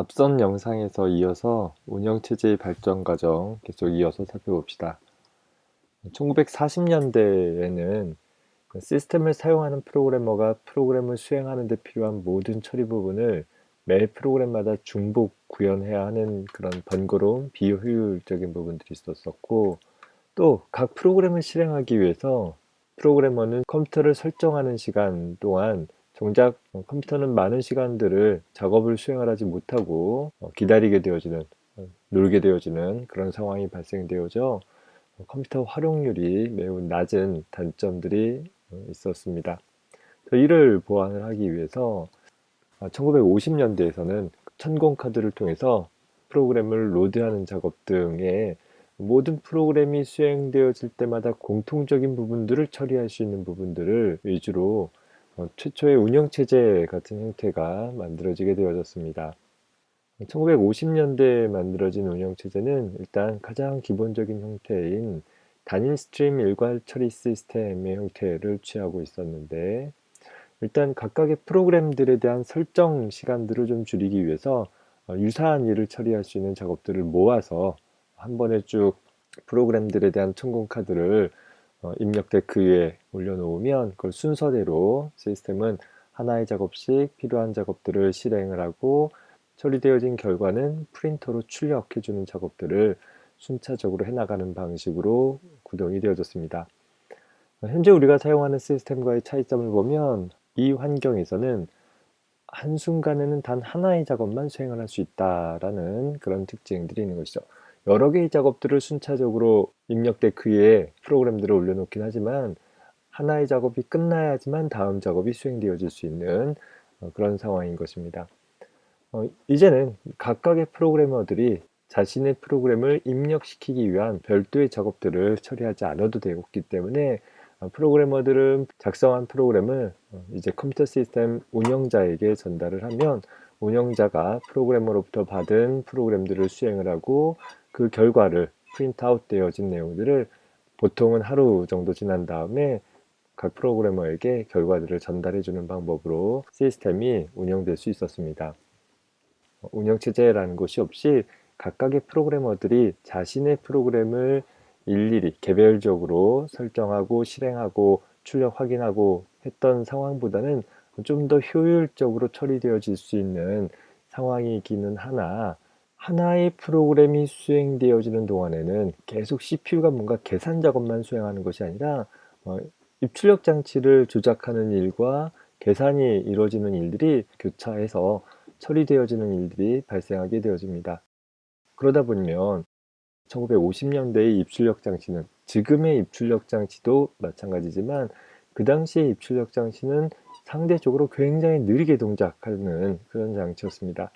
앞선 영상에서 이어서 운영체제의 발전 과정 계속 이어서 살펴봅시다. 1940년대에는 시스템을 사용하는 프로그래머가 프로그램을 수행하는 데 필요한 모든 처리 부분을 매 프로그램마다 중복 구현해야 하는 그런 번거로운 비효율적인 부분들이 있었었고, 또 각 프로그램을 실행하기 위해서 프로그래머는 컴퓨터를 설정하는 시간 동안 정작 컴퓨터는 많은 시간들을 작업을 수행을 하지 못하고 기다리게 되어지는, 놀게 되어지는 그런 상황이 발생되어져 컴퓨터 활용률이 매우 낮은 단점들이 있었습니다. 이를 보완을 하기 위해서 1950년대에서는 천공 카드를 통해서 프로그램을 로드하는 작업 등의 모든 프로그램이 수행되어질 때마다 공통적인 부분들을 처리할 수 있는 부분들을 위주로 최초의 운영체제 같은 형태가 만들어지게 되어졌습니다. 1950년대에 만들어진 운영체제는 일단 가장 기본적인 형태인 단일 스트림 일괄 처리 시스템의 형태를 취하고 있었는데, 일단 각각의 프로그램들에 대한 설정 시간들을 좀 줄이기 위해서 유사한 일을 처리할 수 있는 작업들을 모아서 한 번에 쭉 프로그램들에 대한 천공 카드를 입력 데크 위에 올려놓으면 그걸 순서대로 시스템은 하나의 작업씩 필요한 작업들을 실행을 하고, 처리되어진 결과는 프린터로 출력해주는 작업들을 순차적으로 해나가는 방식으로 구동이 되어졌습니다. 현재 우리가 사용하는 시스템과의 차이점을 보면 이 환경에서는 한순간에는 단 하나의 작업만 수행을 할 수 있다라는 그런 특징들이 있는 것이죠. 여러 개의 작업들을 순차적으로 입력 데크 위에 프로그램들을 올려놓긴 하지만 하나의 작업이 끝나야지만 다음 작업이 수행되어질 수 있는 그런 상황인 것입니다. 이제는 각각의 프로그래머들이 자신의 프로그램을 입력시키기 위한 별도의 작업들을 처리하지 않아도 되기 때문에 프로그래머들은 작성한 프로그램을 이제 컴퓨터 시스템 운영자에게 전달을 하면 운영자가 프로그래머로부터 받은 프로그램들을 수행을 하고, 그 결과를 프린트아웃 되어진 내용들을 보통은 하루 정도 지난 다음에 각 프로그래머에게 결과들을 전달해 주는 방법으로 시스템이 운영될 수 있었습니다. 운영체제라는 것이 없이 각각의 프로그래머들이 자신의 프로그램을 일일이 개별적으로 설정하고 실행하고 출력 확인하고 했던 상황보다는 좀 더 효율적으로 처리되어질 수 있는 상황이기는 하나, 하나의 프로그램이 수행되어지는 동안에는 계속 CPU가 뭔가 계산 작업만 수행하는 것이 아니라 입출력 장치를 조작하는 일과 계산이 이루어지는 일들이 교차해서 처리되어지는 일들이 발생하게 되어집니다. 그러다 보면 1950년대의 입출력 장치는, 지금의 입출력 장치도 마찬가지지만 그 당시의 입출력 장치는 상대적으로 굉장히 느리게 동작하는 그런 장치였습니다.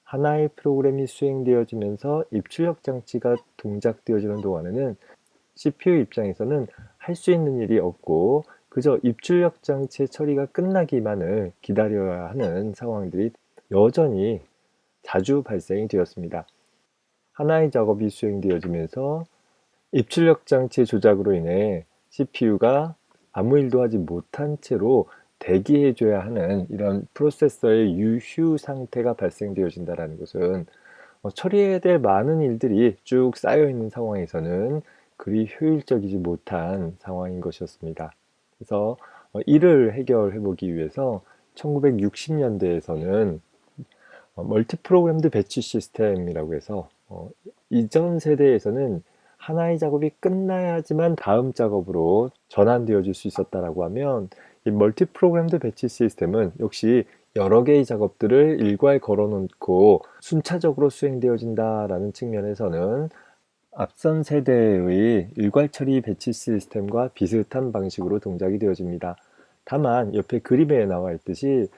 하나의 프로그램이 수행되어지면서 입출력 장치가 동작되어지는 동안에는 CPU 입장에서는 할 수 있는 일이 없고 그저 입출력 장치의 처리가 끝나기만을 기다려야 하는 상황들이 여전히 자주 발생이 되었습니다. 하나의 작업이 수행되어지면서 입출력 장치의 조작으로 인해 CPU가 아무 일도 하지 못한 채로 대기해줘야 하는 이런 프로세서의 유휴 상태가 발생되어진다는 것은 처리해야 될 많은 일들이 쭉 쌓여있는 상황에서는 그리 효율적이지 못한 상황인 것이었습니다. 그래서 이를 해결해 보기 위해서 1960년대에서는 멀티 프로그램드 배치 시스템이라고 해서 이전 세대에서는 하나의 작업이 끝나야지만 다음 작업으로 전환되어질 수 있었다라고 하면, 이 멀티 프로그램드 배치 시스템은 역시 여러 개의 작업들을 일괄 걸어놓고 순차적으로 수행되어진다라는 측면에서는 앞선 세대의 일괄 처리 배치 시스템과 비슷한 방식으로 동작이 되어집니다. 다만 옆에 그림에 나와 있듯이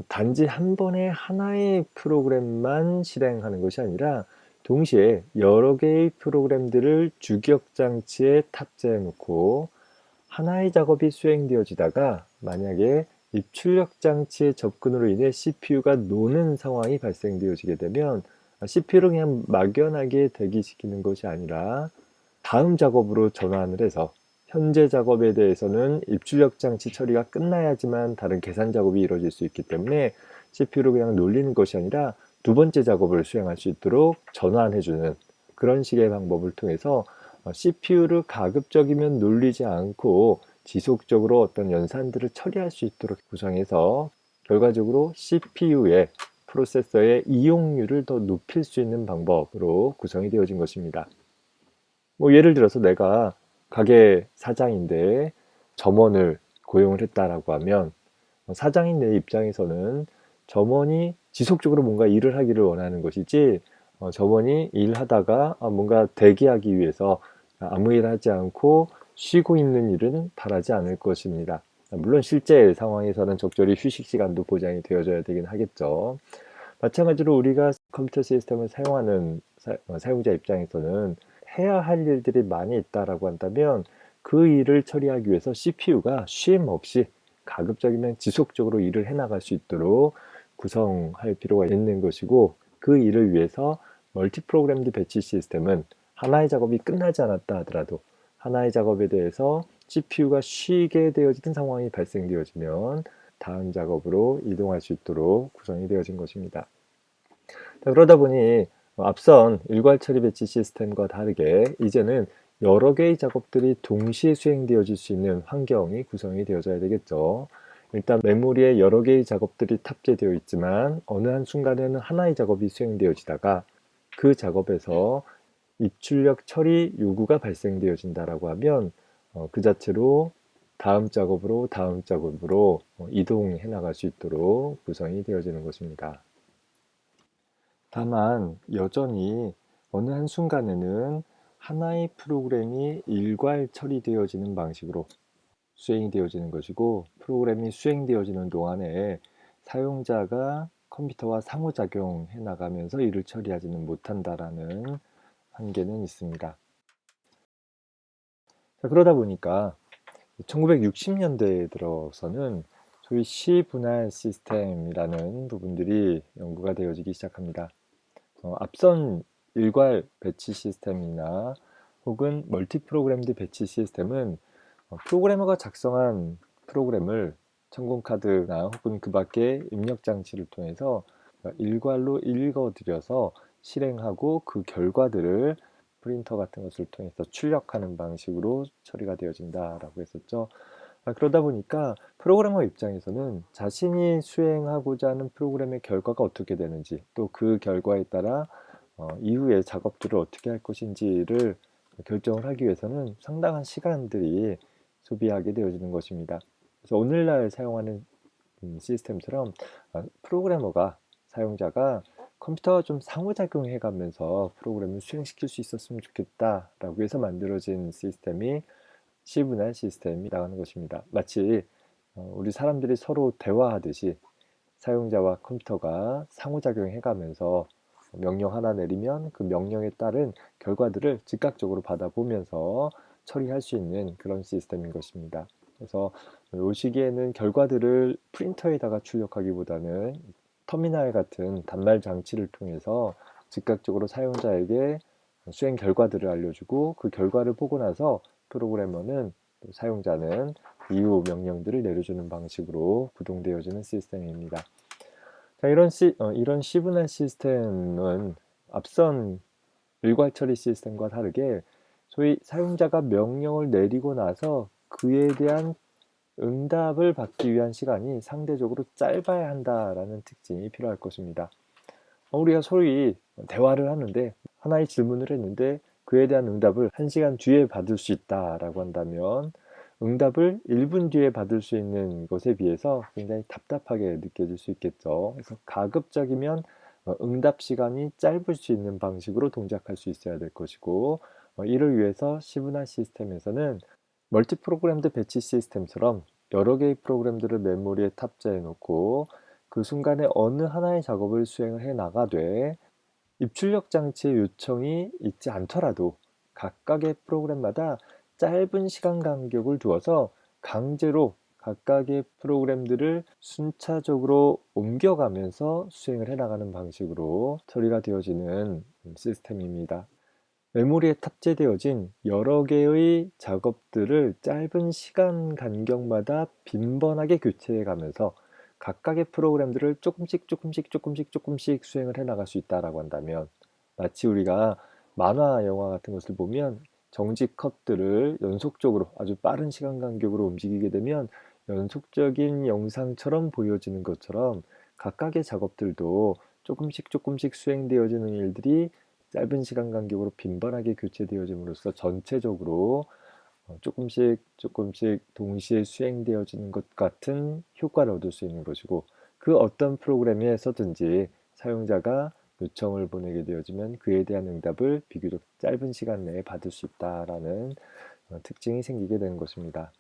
단지 한 번에 하나의 프로그램만 실행하는 것이 아니라 동시에 여러 개의 프로그램들을 주기억 장치에 탑재해 놓고 하나의 작업이 수행되어지다가 만약에 입출력 장치의 접근으로 인해 CPU가 노는 상황이 발생되어지게 되면 CPU를 그냥 막연하게 대기시키는 것이 아니라 다음 작업으로 전환을 해서, 현재 작업에 대해서는 입출력 장치 처리가 끝나야지만 다른 계산 작업이 이루어질 수 있기 때문에 CPU를 그냥 놀리는 것이 아니라 두 번째 작업을 수행할 수 있도록 전환해주는 그런 식의 방법을 통해서 CPU를 가급적이면 눌리지 않고 지속적으로 어떤 연산들을 처리할 수 있도록 구성해서 결과적으로 CPU의 프로세서의 이용률을 더 높일 수 있는 방법으로 구성이 되어진 것입니다. 뭐 예를 들어서 내가 가게 사장인데 점원을 고용을 했다라고 하면 사장인 내 입장에서는 점원이 지속적으로 뭔가 일을 하기를 원하는 것이지 점원이 일하다가 뭔가 대기하기 위해서 아무 일 하지 않고 쉬고 있는 일은 바라지 않을 것입니다. 물론 실제 상황에서는 적절히 휴식 시간도 보장이 되어져야 되긴 하겠죠. 마찬가지로 우리가 컴퓨터 시스템을 사용하는 사용자 입장에서는 해야 할 일들이 많이 있다라고 한다면 그 일을 처리하기 위해서 CPU가 쉼 없이 가급적이면 지속적으로 일을 해나갈 수 있도록 구성할 필요가 있는 것이고, 그 일을 위해서 멀티 프로그램드 배치 시스템은 하나의 작업이 끝나지 않았다 하더라도 하나의 작업에 대해서 CPU가 쉬게 되어지는 상황이 발생되어지면 다음 작업으로 이동할 수 있도록 구성이 되어진 것입니다. 그러다 보니 앞선 일괄 처리 배치 시스템과 다르게 이제는 여러 개의 작업들이 동시에 수행되어질 수 있는 환경이 구성이 되어져야 되겠죠. 일단 메모리에 여러 개의 작업들이 탑재되어 있지만 어느 한 순간에는 하나의 작업이 수행되어지다가 그 작업에서 입출력 처리 요구가 발생되어진다라고 하면 그 자체로 다음 작업으로 이동해 나갈 수 있도록 구성이 되어지는 것입니다. 다만 여전히 어느 한순간에는 하나의 프로그램이 일괄 처리되어지는 방식으로 수행이 되어지는 것이고, 프로그램이 수행되어지는 동안에 사용자가 컴퓨터와 상호작용해 나가면서 일을 처리하지는 못한다라는 한계는 있습니다. 그러다 보니까 1960년대에 들어서는 소위 시분할 시스템이라는 부분들이 연구가 되어지기 시작합니다. 앞선 일괄 배치 시스템이나 혹은 멀티 프로그램드 배치 시스템은 프로그래머가 작성한 프로그램을 천공 카드나 혹은 그 밖의 입력 장치를 통해서 일괄로 읽어들여서 실행하고 그 결과들을 프린터 같은 것을 통해서 출력하는 방식으로 처리가 되어진다라고 했었죠. 그러다 보니까 프로그래머 입장에서는 자신이 수행하고자 하는 프로그램의 결과가 어떻게 되는지, 또 그 결과에 따라 이후에 작업들을 어떻게 할 것인지를 결정을 하기 위해서는 상당한 시간들이 소비하게 되어지는 것입니다. 그래서 오늘날 사용하는 시스템처럼 프로그래머가, 사용자가 컴퓨터와 좀 상호작용해 가면서 프로그램을 수행시킬 수 있었으면 좋겠다라고 해서 만들어진 시스템이 시분할 시스템이라는 것입니다. 마치 우리 사람들이 서로 대화하듯이 사용자와 컴퓨터가 상호작용해 가면서 명령 하나 내리면 그 명령에 따른 결과들을 즉각적으로 받아보면서 처리할 수 있는 그런 시스템인 것입니다. 그래서 이 시기에는 결과들을 프린터에다가 출력하기보다는 터미널 같은 단말 장치를 통해서 즉각적으로 사용자에게 수행 결과들을 알려주고, 그 결과를 보고 나서 프로그래머는, 또 사용자는 이후 명령들을 내려주는 방식으로 구동되어지는 시스템입니다. 자, 이런 시분할 시스템은 앞선 일괄 처리 시스템과 다르게 소위 사용자가 명령을 내리고 나서 그에 대한 응답을 받기 위한 시간이 상대적으로 짧아야 한다라는 특징이 필요할 것입니다. 우리가 소위 대화를 하는데 하나의 질문을 했는데 그에 대한 응답을 1시간 뒤에 받을 수 있다라고 한다면 응답을 1분 뒤에 받을 수 있는 것에 비해서 굉장히 답답하게 느껴질 수 있겠죠. 그래서 가급적이면 응답 시간이 짧을 수 있는 방식으로 동작할 수 있어야 될 것이고, 이를 위해서 시분할 시스템에서는 멀티 프로그램드 배치 시스템처럼 여러 개의 프로그램들을 메모리에 탑재해 놓고 그 순간에 어느 하나의 작업을 수행을 해 나가되 입출력 장치의 요청이 있지 않더라도 각각의 프로그램마다 짧은 시간 간격을 두어서 강제로 각각의 프로그램들을 순차적으로 옮겨가면서 수행을 해나가는 방식으로 처리가 되어지는 시스템입니다. 메모리에 탑재되어진 여러 개의 작업들을 짧은 시간 간격마다 빈번하게 교체해 가면서 각각의 프로그램들을 조금씩 수행을 해 나갈 수 있다라고 한다면, 마치 우리가 만화 영화 같은 것을 보면 정지 컷들을 연속적으로 아주 빠른 시간 간격으로 움직이게 되면 연속적인 영상처럼 보여지는 것처럼, 각각의 작업들도 조금씩 수행되어지는 일들이 짧은 시간 간격으로 빈번하게 교체되어짐으로써 전체적으로 조금씩 동시에 수행되어지는 것 같은 효과를 얻을 수 있는 것이고, 그 어떤 프로그램에서든지 사용자가 요청을 보내게 되어지면 그에 대한 응답을 비교적 짧은 시간 내에 받을 수 있다라는 특징이 생기게 되는 것입니다.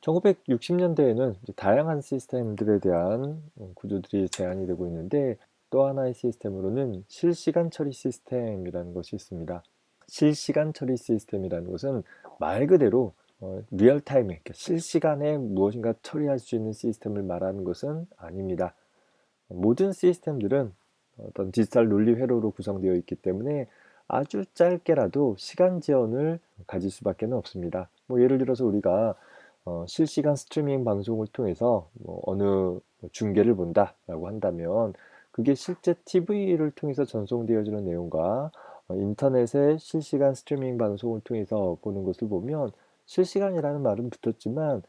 1960년대에는 다양한 시스템들에 대한 구조들이 제한이 되고 있는데, 또 하나의 시스템으로는 실시간 처리 시스템이라는 것이 있습니다. 실시간 처리 시스템이라는 것은 말 그대로 리얼타임에, 그러니까 실시간에 무엇인가 처리할 수 있는 시스템을 말하는 것은 아닙니다. 모든 시스템들은 어떤 디지털 논리 회로로 구성되어 있기 때문에 아주 짧게라도 시간 제한을 가질 수밖에 없습니다. 예를 들어서 우리가 실시간 스트리밍 방송을 통해서 어느 중계를 본다라고 한다면, 그게 실제 TV를 통해서 전송되어지는 내용과 인터넷의 실시간 스트리밍 방송을 통해서 보는 것을 보면, 실시간이라는 말은 붙었지만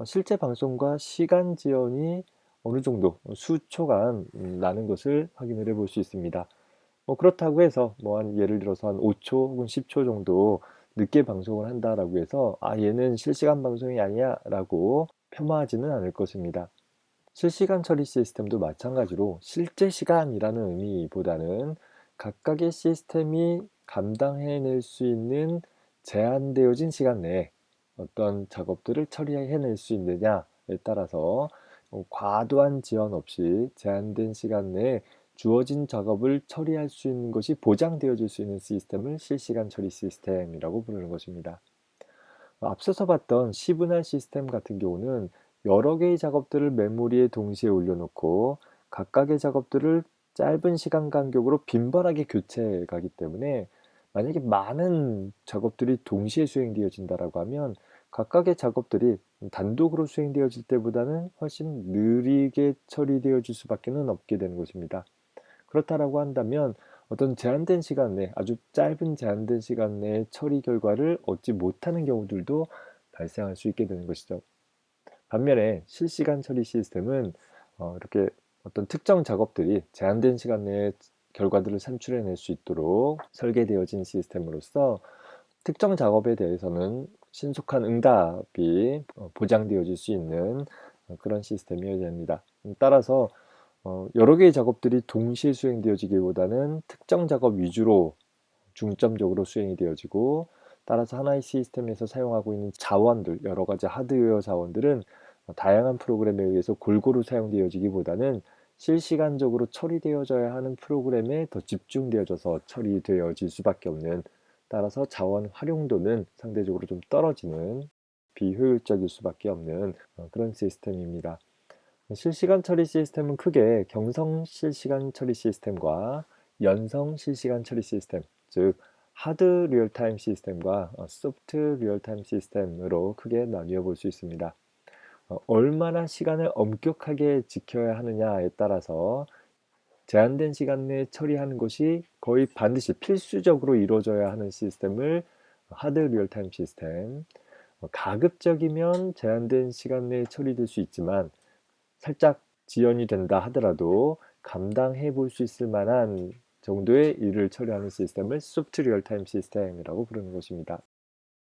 실제 방송과 시간 지연이 어느 정도 수초간 나는 것을 확인을 해볼 수 있습니다. 그렇다고 해서 예를 들어서 한 5초 혹은 10초 정도 늦게 방송을 한다라고 해서 얘는 실시간 방송이 아니야라고 폄하하지는 않을 것입니다. 실시간 처리 시스템도 마찬가지로 실제 시간이라는 의미보다는 각각의 시스템이 감당해낼 수 있는 제한되어진 시간 내에 어떤 작업들을 처리해낼 수 있느냐에 따라서 과도한 지연 없이 제한된 시간 내에 주어진 작업을 처리할 수 있는 것이 보장되어질 수 있는 시스템을 실시간 처리 시스템이라고 부르는 것입니다. 앞서서 봤던 시분할 시스템 같은 경우는 여러 개의 작업들을 메모리에 동시에 올려놓고 각각의 작업들을 짧은 시간 간격으로 빈번하게 교체해 가기 때문에, 만약에 많은 작업들이 동시에 수행되어진다라고 하면 각각의 작업들이 단독으로 수행되어질 때보다는 훨씬 느리게 처리되어질 수밖에 없게 되는 것입니다. 그렇다라고 한다면 어떤 제한된 시간 내에, 아주 짧은 제한된 시간 내에 처리 결과를 얻지 못하는 경우들도 발생할 수 있게 되는 것이죠. 반면에 실시간 처리 시스템은 이렇게 어떤 특정 작업들이 제한된 시간 내에 결과들을 산출해낼 수 있도록 설계되어진 시스템으로서, 특정 작업에 대해서는 신속한 응답이 보장되어질 수 있는 그런 시스템이어야 됩니다. 따라서 여러 개의 작업들이 동시에 수행되어지기보다는 특정 작업 위주로 중점적으로 수행이 되어지고, 따라서 하나의 시스템에서 사용하고 있는 자원들, 여러 가지 하드웨어 자원들은 다양한 프로그램에 의해서 골고루 사용되어지기보다는 실시간적으로 처리되어져야 하는 프로그램에 더 집중되어져서 처리되어질 수밖에 없는, 따라서 자원 활용도는 상대적으로 좀 떨어지는, 비효율적일 수밖에 없는 그런 시스템입니다. 실시간 처리 시스템은 크게 경성 실시간 처리 시스템과 연성 실시간 처리 시스템, 즉 하드 리얼타임 시스템과 소프트 리얼타임 시스템으로 크게 나뉘어 볼 수 있습니다. 얼마나 시간을 엄격하게 지켜야 하느냐에 따라서 제한된 시간 내에 처리하는 것이 거의 반드시 필수적으로 이루어져야 하는 시스템을 하드 리얼타임 시스템, 가급적이면 제한된 시간 내에 처리될 수 있지만 살짝 지연이 된다 하더라도 감당해 볼 수 있을 만한 정도의 일을 처리하는 시스템을 소프트 리얼타임 시스템이라고 부르는 것입니다.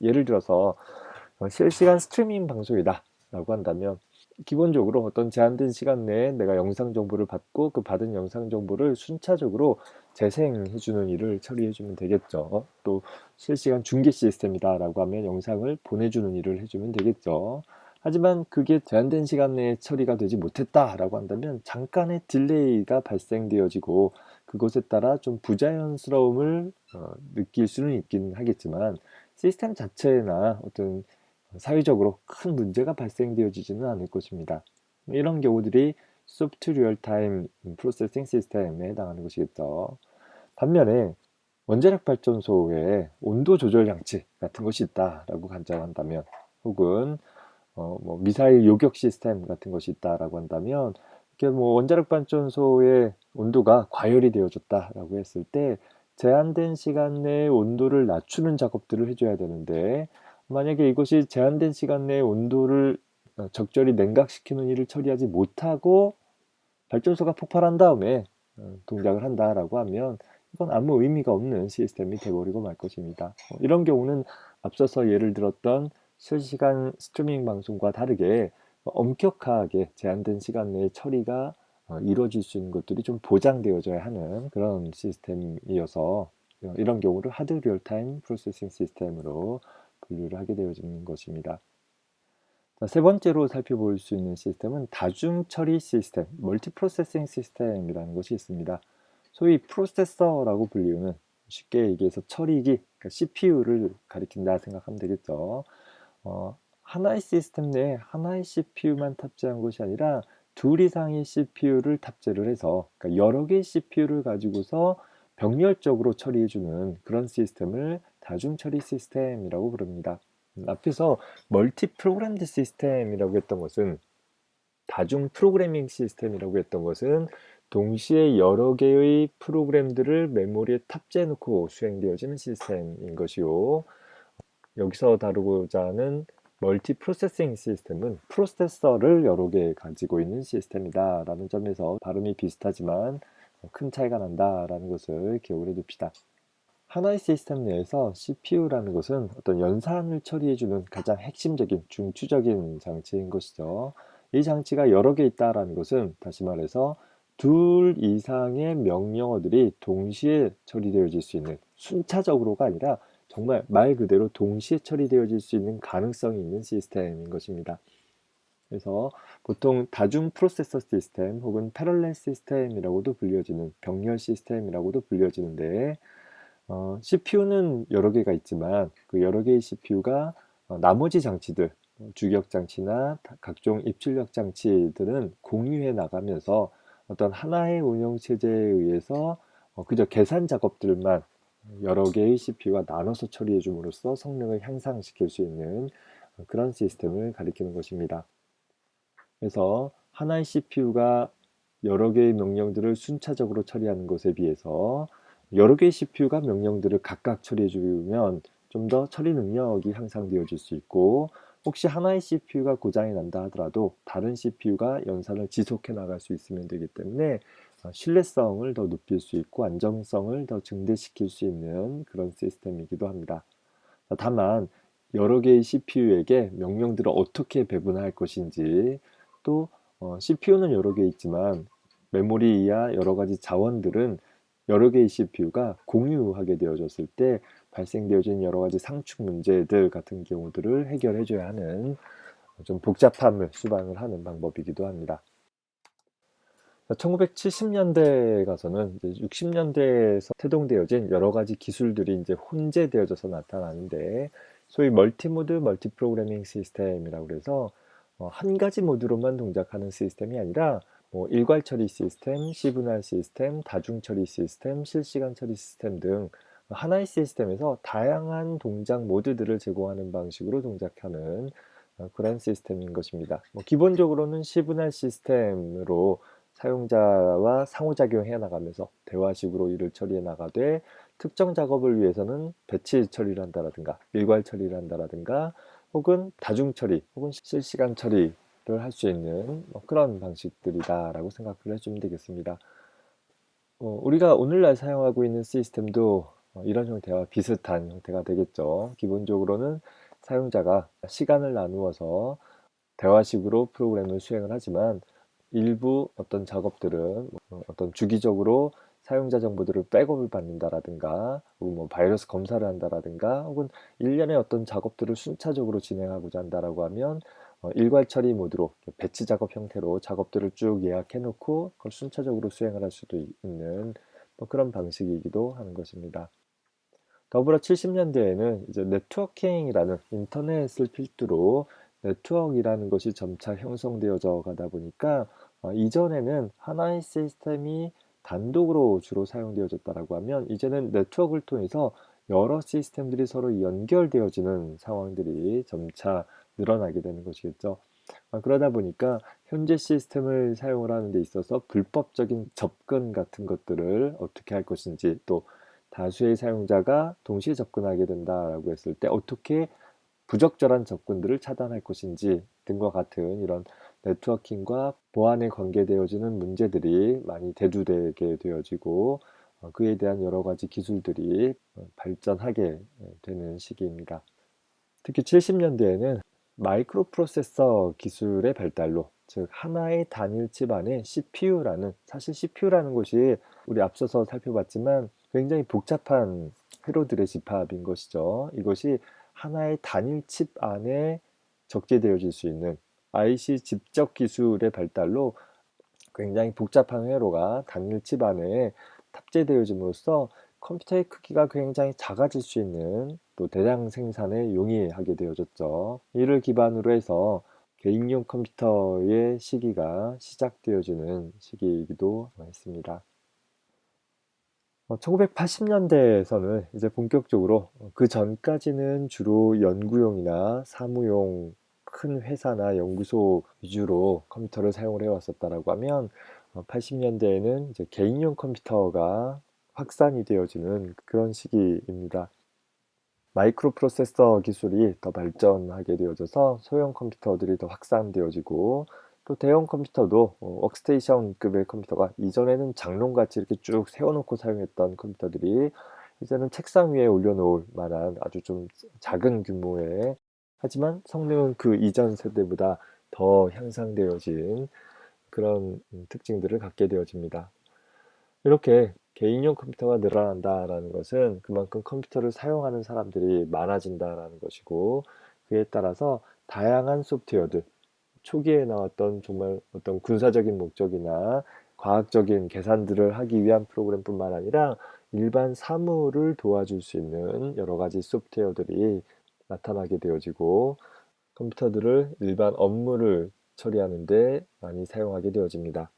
예를 들어서 실시간 스트리밍 방송이다 라고 한다면, 기본적으로 어떤 제한된 시간 내에 내가 영상 정보를 받고 그 받은 영상 정보를 순차적으로 재생해 주는 일을 처리해 주면 되겠죠. 또 실시간 중계 시스템이다 라고 하면 영상을 보내주는 일을 해주면 되겠죠. 하지만 그게 제한된 시간 내에 처리가 되지 못했다라고 한다면 잠깐의 딜레이가 발생되어지고, 그것에 따라 좀 부자연스러움을 느낄 수는 있긴 하겠지만 시스템 자체나 어떤 사회적으로 큰 문제가 발생되어지지는 않을 것입니다. 이런 경우들이 소프트 리얼타임 프로세싱 시스템에 해당하는 것이겠죠. 반면에 원자력 발전소에 온도 조절 장치 같은 것이 있다라고 가정한다면, 혹은 뭐 미사일 요격 시스템 같은 것이 있다라고 한다면 이렇게 뭐 원자력 발전소의 온도가 과열이 되어졌다라고 했을 때 제한된 시간 내에 온도를 낮추는 작업들을 해줘야 되는데 만약에 이것이 제한된 시간 내에 온도를 적절히 냉각시키는 일을 처리하지 못하고 발전소가 폭발한 다음에 동작을 한다라고 하면 이건 아무 의미가 없는 시스템이 돼버리고 말 것입니다. 이런 경우는 앞서서 예를 들었던 실시간 스트리밍 방송과 다르게 엄격하게 제한된 시간 내에 처리가 이루어질 수 있는 것들이 좀 보장되어져야 하는 그런 시스템이어서 이런 경우를 하드 리얼타임 프로세싱 시스템으로 분류를 하게 되어지는 것입니다. 자, 세 번째로 살펴볼 수 있는 시스템은 다중 처리 시스템, 멀티 프로세싱 시스템이라는 것이 있습니다. 소위 프로세서라고 불리우는 쉽게 얘기해서 처리기, 그러니까 CPU를 가리킨다 생각하면 되겠죠. 하나의 시스템 내에 하나의 CPU만 탑재한 것이 아니라 둘 이상의 CPU를 탑재를 해서 그러니까 여러 개의 CPU를 가지고서 병렬적으로 처리해주는 그런 시스템을 다중 처리 시스템이라고 부릅니다. 앞에서 멀티 프로그램드 시스템이라고 했던 것은 다중 프로그래밍 시스템이라고 했던 것은 동시에 여러 개의 프로그램들을 메모리에 탑재해 놓고 수행되어지는 시스템인 것이요. 여기서 다루고자 하는 멀티 프로세싱 시스템은 프로세서를 여러 개 가지고 있는 시스템이다 라는 점에서 발음이 비슷하지만 큰 차이가 난다 라는 것을 기억을 해둡시다. 하나의 시스템 내에서 CPU라는 것은 어떤 연산을 처리해주는 가장 핵심적인 중추적인 장치인 것이죠. 이 장치가 여러 개 있다라는 것은 다시 말해서 둘 이상의 명령어들이 동시에 처리되어질 수 있는 순차적으로가 아니라 정말 말 그대로 동시에 처리되어질 수 있는 가능성이 있는 시스템인 것입니다. 그래서 보통 다중 프로세서 시스템 혹은 패럴렐 시스템이라고도 불려지는 병렬 시스템이라고도 불려지는데 CPU는 여러 개가 있지만 그 여러 개의 CPU가 나머지 장치들, 주격 장치나 각종 입출력 장치들은 공유해 나가면서 어떤 하나의 운영 체제에 의해서 그저 계산 작업들만 여러 개의 CPU가 나눠서 처리해 줌으로써 성능을 향상시킬 수 있는 그런 시스템을 가리키는 것입니다. 그래서 하나의 CPU가 여러 개의 명령들을 순차적으로 처리하는 것에 비해서 여러 개의 CPU가 명령들을 각각 처리해 주면 좀 더 처리 능력이 향상되어질 수 있고 혹시 하나의 CPU가 고장이 난다 하더라도 다른 CPU가 연산을 지속해 나갈 수 있으면 되기 때문에 신뢰성을 더 높일 수 있고 안정성을 더 증대시킬 수 있는 그런 시스템이기도 합니다. 다만 여러 개의 CPU에게 명령들을 어떻게 배분할 것인지 또 CPU는 여러 개 있지만 메모리와 여러 가지 자원들은 여러 개의 CPU가 공유하게 되어졌을 때 발생되어진 여러 가지 상축 문제들 같은 경우들을 해결해 줘야 하는 좀 복잡함을 수반을 하는 방법이기도 합니다. 1970년대에 가서는 이제 60년대에서 태동되어진 여러 가지 기술들이 이제 혼재되어져서 나타나는데 소위 멀티모드 멀티 프로그래밍 시스템이라고 해서 한 가지 모드로만 동작하는 시스템이 아니라 뭐 일괄 처리 시스템, 시분할 시스템, 다중 처리 시스템, 실시간 처리 시스템 등 하나의 시스템에서 다양한 동작 모드들을 제공하는 방식으로 동작하는 그런 시스템인 것입니다. 기본적으로는 시분할 시스템으로 사용자와 상호작용해 나가면서 대화식으로 일을 처리해 나가되 특정 작업을 위해서는 배치 처리를 한다라든가 일괄 처리를 한다라든가 혹은 다중 처리 혹은 실시간 처리를 할 수 있는 그런 방식들이다라고 생각을 해주면 되겠습니다. 우리가 오늘날 사용하고 있는 시스템도 이런 형태와 비슷한 형태가 되겠죠. 기본적으로는 사용자가 시간을 나누어서 대화식으로 프로그램을 수행을 하지만 일부 어떤 작업들은 어떤 주기적으로 사용자 정보들을 백업을 받는다라든가 혹은 뭐 바이러스 검사를 한다라든가 혹은 일련의 어떤 작업들을 순차적으로 진행하고자 한다라고 하면 일괄 처리 모드로 배치 작업 형태로 작업들을 쭉 예약해 놓고 그걸 순차적으로 수행을 할 수도 있는 그런 방식이기도 하는 것입니다. 더불어 70년대에는 이제 네트워킹이라는 인터넷을 필두로 네트워크이라는 것이 점차 형성되어져 가다 보니까 이전에는 하나의 시스템이 단독으로 주로 사용되어졌다라고 하면 이제는 네트워크를 통해서 여러 시스템들이 서로 연결되어지는 상황들이 점차 늘어나게 되는 것이겠죠. 그러다 보니까 현재 시스템을 사용을 하는 데 있어서 불법적인 접근 같은 것들을 어떻게 할 것인지, 또 다수의 사용자가 동시에 접근하게 된다라고 했을 때 어떻게 부적절한 접근들을 차단할 것인지 등과 같은 이런 네트워킹과 보안에 관계되어지는 문제들이 많이 대두되게 되어지고, 그에 대한 여러 가지 기술들이 발전하게 되는 시기입니다. 특히 70년대에는 마이크로 프로세서 기술의 발달로, 즉 하나의 단일 칩 안에 CPU라는, 사실 CPU라는 것이 우리 앞서서 살펴봤지만 굉장히 복잡한 회로들의 집합인 것이죠. 이것이 하나의 단일 칩 안에 적재되어질 수 있는 IC 집적 기술의 발달로 굉장히 복잡한 회로가 단일 칩 안에 탑재되어짐으로써 컴퓨터의 크기가 굉장히 작아질 수 있는, 또 대량 생산에 용이하게 되어졌죠. 이를 기반으로 해서 개인용 컴퓨터의 시기가 시작되어지는 시기이기도 했습니다. 1980년대에서는 이제 본격적으로, 그 전까지는 주로 연구용이나 사무용 큰 회사나 연구소 위주로 컴퓨터를 사용을 해왔었다라고 하면, 80년대에는 이제 개인용 컴퓨터가 확산이 되어지는 그런 시기입니다. 마이크로 프로세서 기술이 더 발전하게 되어져서 소형 컴퓨터들이 더 확산되어지고, 또 대형 컴퓨터도 워크스테이션급의 컴퓨터가, 이전에는 장롱같이 이렇게 쭉 세워놓고 사용했던 컴퓨터들이 이제는 책상 위에 올려놓을 만한 아주 좀 작은 규모의, 하지만 성능은 그 이전 세대보다 더 향상되어진 그런 특징들을 갖게 되어집니다. 이렇게 개인용 컴퓨터가 늘어난다라는 것은 그만큼 컴퓨터를 사용하는 사람들이 많아진다라는 것이고, 그에 따라서 다양한 소프트웨어들, 초기에 나왔던 정말 어떤 군사적인 목적이나 과학적인 계산들을 하기 위한 프로그램뿐만 아니라 일반 사무를 도와줄 수 있는 여러 가지 소프트웨어들이 나타나게 되어지고, 컴퓨터들을 일반 업무를 처리하는 데 많이 사용하게 되어집니다.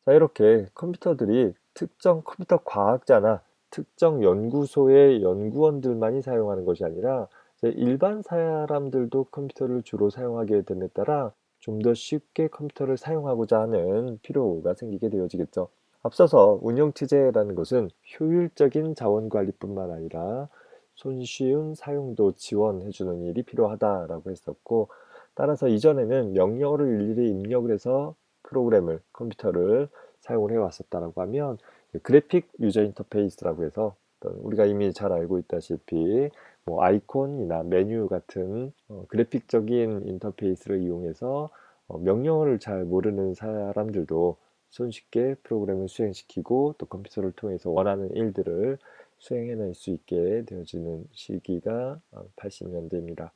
자, 이렇게 컴퓨터들이 특정 컴퓨터 과학자나 특정 연구소의 연구원들만이 사용하는 것이 아니라, 이제 일반 사람들도 컴퓨터를 주로 사용하게 됨에 따라 좀 더 쉽게 컴퓨터를 사용하고자 하는 필요가 생기게 되어지겠죠. 앞서서 운영체제라는 것은 효율적인 자원 관리뿐만 아니라 손쉬운 사용도 지원해주는 일이 필요하다라고 했었고, 따라서 이전에는 명령어를 일일이 입력을 해서 프로그램을, 컴퓨터를 사용을 해왔었다라고 하면, 그래픽 유저 인터페이스라고 해서 우리가 이미 잘 알고 있다시피 뭐 아이콘이나 메뉴 같은 그래픽적인 인터페이스를 이용해서 명령어를 잘 모르는 사람들도 손쉽게 프로그램을 수행시키고, 또 컴퓨터를 통해서 원하는 일들을 수행해낼 수 있게 되어지는 시기가 80년대입니다.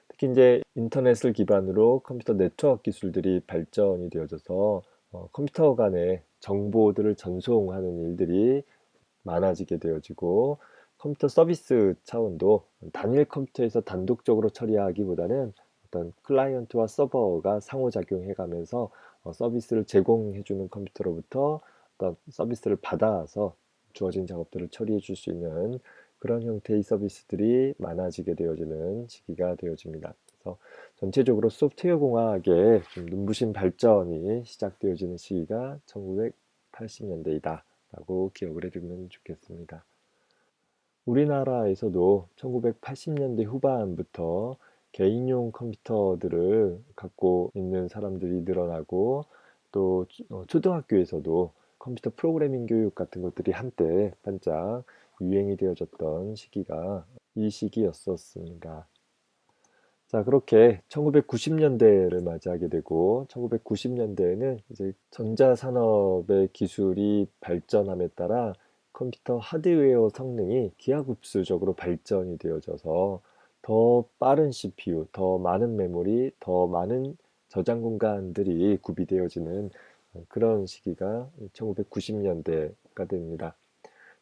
특히 이제 인터넷을 기반으로 컴퓨터 네트워크 기술들이 발전이 되어져서 컴퓨터 간의 정보들을 전송하는 일들이 많아지게 되어지고, 컴퓨터 서비스 차원도 단일 컴퓨터에서 단독적으로 처리하기보다는 어떤 클라이언트와 서버가 상호작용해 가면서 서비스를 제공해 주는 컴퓨터로부터 어떤 서비스를 받아서 주어진 작업들을 처리해 줄 수 있는 그런 형태의 서비스들이 많아지게 되어지는 시기가 되어집니다. 그래서 전체적으로 소프트웨어 공학의 좀 눈부신 발전이 시작되어지는 시기가 1980년대이다 라고 기억을 해두면 좋겠습니다. 우리나라에서도 1980년대 후반부터 개인용 컴퓨터들을 갖고 있는 사람들이 늘어나고, 또 초등학교에서도 컴퓨터 프로그래밍 교육 같은 것들이 한때 반짝 유행이 되어졌던 시기가 이 시기였었습니다. 자, 그렇게 1990년대를 맞이하게 되고, 1990년대에는 이제 전자산업의 기술이 발전함에 따라 컴퓨터 하드웨어 성능이 기하급수적으로 발전이 되어져서 더 빠른 CPU, 더 많은 메모리, 더 많은 저장 공간들이 구비되어지는 그런 시기가 1990년대가 됩니다.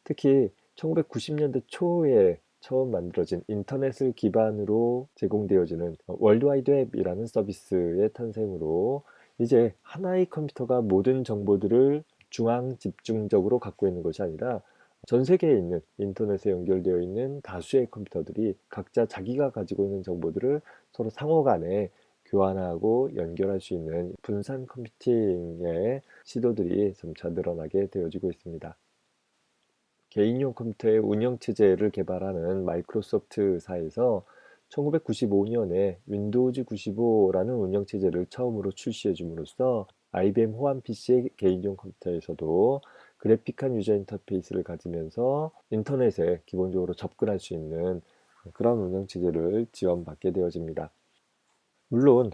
특히 1990년대 초에 처음 만들어진 인터넷을 기반으로 제공되어지는 월드와이드 웹이라는 서비스의 탄생으로, 이제 하나의 컴퓨터가 모든 정보들을 중앙 집중적으로 갖고 있는 것이 아니라 전 세계에 있는 인터넷에 연결되어 있는 다수의 컴퓨터들이 각자 자기가 가지고 있는 정보들을 서로 상호 간에 교환하고 연결할 수 있는 분산 컴퓨팅의 시도들이 점차 늘어나게 되어지고 있습니다. 개인용 컴퓨터의 운영체제를 개발하는 마이크로소프트사에서 1995년에 윈도우즈 95라는 운영체제를 처음으로 출시해 줌으로써 IBM 호환 PC의 개인용 컴퓨터에서도 그래픽한 유저 인터페이스를 가지면서 인터넷에 기본적으로 접근할 수 있는 그런 운영체제를 지원받게 되어집니다. 물론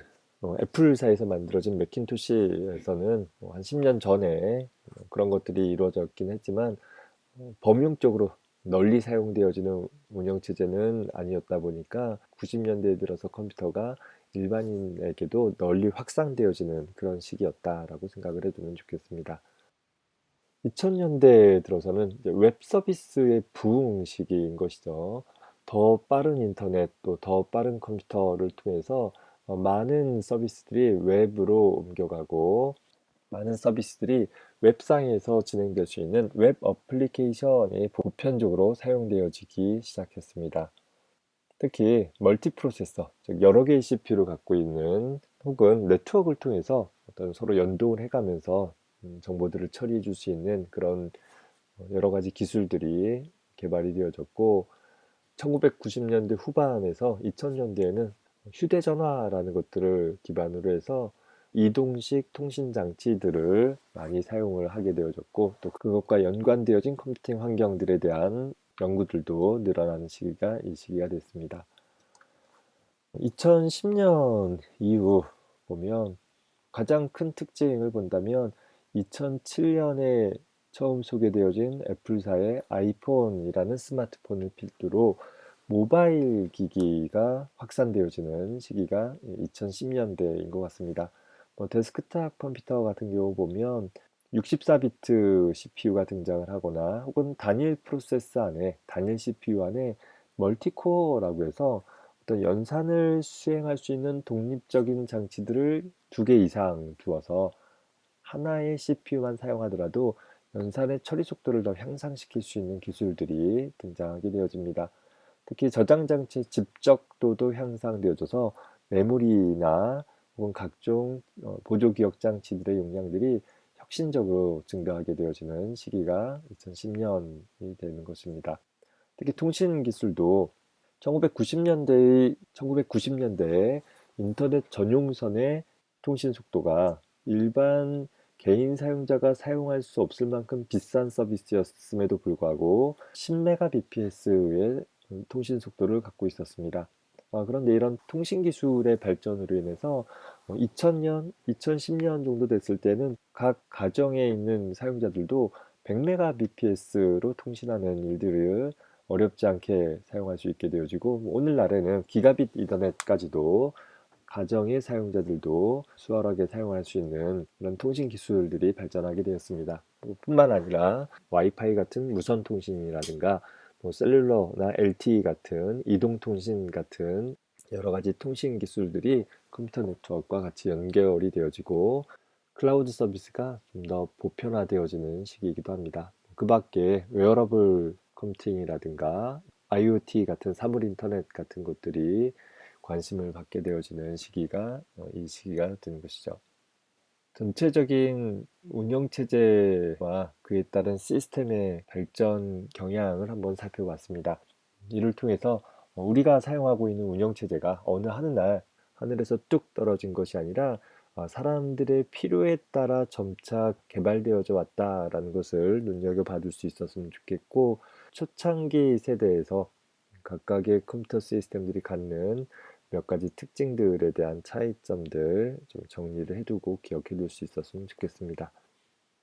애플사에서 만들어진 매cin토시에서는 한 10년 전에 그런 것들이 이루어졌긴 했지만 범용적으로 널리 사용되어지는 운영체제는 아니었다 보니까 90년대에 들어서 컴퓨터가 일반인에게도 널리 확산되어지는 그런 시기였다라고 생각을 해두면 좋겠습니다. 2000년대에 들어서는 이제 웹 서비스의 부흥 시기인 것이죠. 더 빠른 인터넷 또 더 빠른 컴퓨터를 통해서 많은 서비스들이 웹으로 옮겨가고 많은 서비스들이 웹상에서 진행될 수 있는 웹 어플리케이션이 보편적으로 사용되어지기 시작했습니다. 특히 멀티 프로세서, 즉 여러 개의 CPU를 갖고 있는 혹은 네트워크를 통해서 어떤 서로 연동을 해가면서 정보들을 처리해 줄 수 있는 그런 여러 가지 기술들이 개발이 되어졌고 1990년대 후반에서 2000년대에는 휴대전화라는 것들을 기반으로 해서 이동식 통신 장치들을 많이 사용을 하게 되어졌고 또 그것과 연관되어진 컴퓨팅 환경들에 대한 연구들도 늘어나는 시기가 이 시기가 됐습니다. 2010년 이후 보면 가장 큰 특징을 본다면 2007년에 처음 소개되어진 애플사의 아이폰이라는 스마트폰을 필두로 모바일 기기가 확산되어지는 시기가 2010년대인 것 같습니다. 데스크탑 컴퓨터 같은 경우 보면 64비트 CPU가 등장을 하거나 혹은 단일 프로세서 안에 단일 CPU 안에 멀티코어라고 해서 어떤 연산을 수행할 수 있는 독립적인 장치들을 2개 이상 두어서 하나의 CPU만 사용하더라도 연산의 처리 속도를 더 향상시킬 수 있는 기술들이 등장하게 되어집니다. 특히 저장 장치의 집적도도 향상되어져서 메모리나 혹은 각종 보조 기억 장치들의 용량들이 혁신적으로 증가하게 되어지는 시기가 2010년이 되는 것입니다. 특히 통신 기술도 1990년대에 인터넷 전용선의 통신 속도가 일반 개인 사용자가 사용할 수 없을 만큼 비싼 서비스였음에도 불구하고 10Mbps의 통신 속도를 갖고 있었습니다. 그런데 이런 통신 기술의 발전으로 인해서 2000년, 2010년 정도 됐을 때는 각 가정에 있는 사용자들도 100Mbps로 통신하는 일들을 어렵지 않게 사용할 수 있게 되어지고 오늘날에는 기가빗 이더넷까지도 가정의 사용자들도 수월하게 사용할 수 있는 그런 통신 기술들이 발전하게 되었습니다. 뿐만 아니라 와이파이 같은 무선 통신이라든가 셀룰러나 LTE 같은 이동통신 같은 여러 가지 통신 기술들이 컴퓨터 네트워크와 같이 연결이 되어지고 클라우드 서비스가 좀 더 보편화되어지는 시기이기도 합니다. 그 밖에 웨어러블 컴퓨팅이라든가 IoT 같은 사물 인터넷 같은 것들이 관심을 받게 되어지는 시기가 이 시기가 되는 것이죠. 전체적인 운영체제와 그에 따른 시스템의 발전 경향을 한번 살펴봤습니다. 이를 통해서 우리가 사용하고 있는 운영체제가 어느 하늘날 하늘에서 뚝 떨어진 것이 아니라 사람들의 필요에 따라 점차 개발되어져 왔다라는 것을 눈여겨봐둘 수 있었으면 좋겠고 초창기 세대에서 각각의 컴퓨터 시스템들이 갖는 몇 가지 특징들에 대한 차이점들 좀 정리를 해두고 기억해 둘 수 있었으면 좋겠습니다.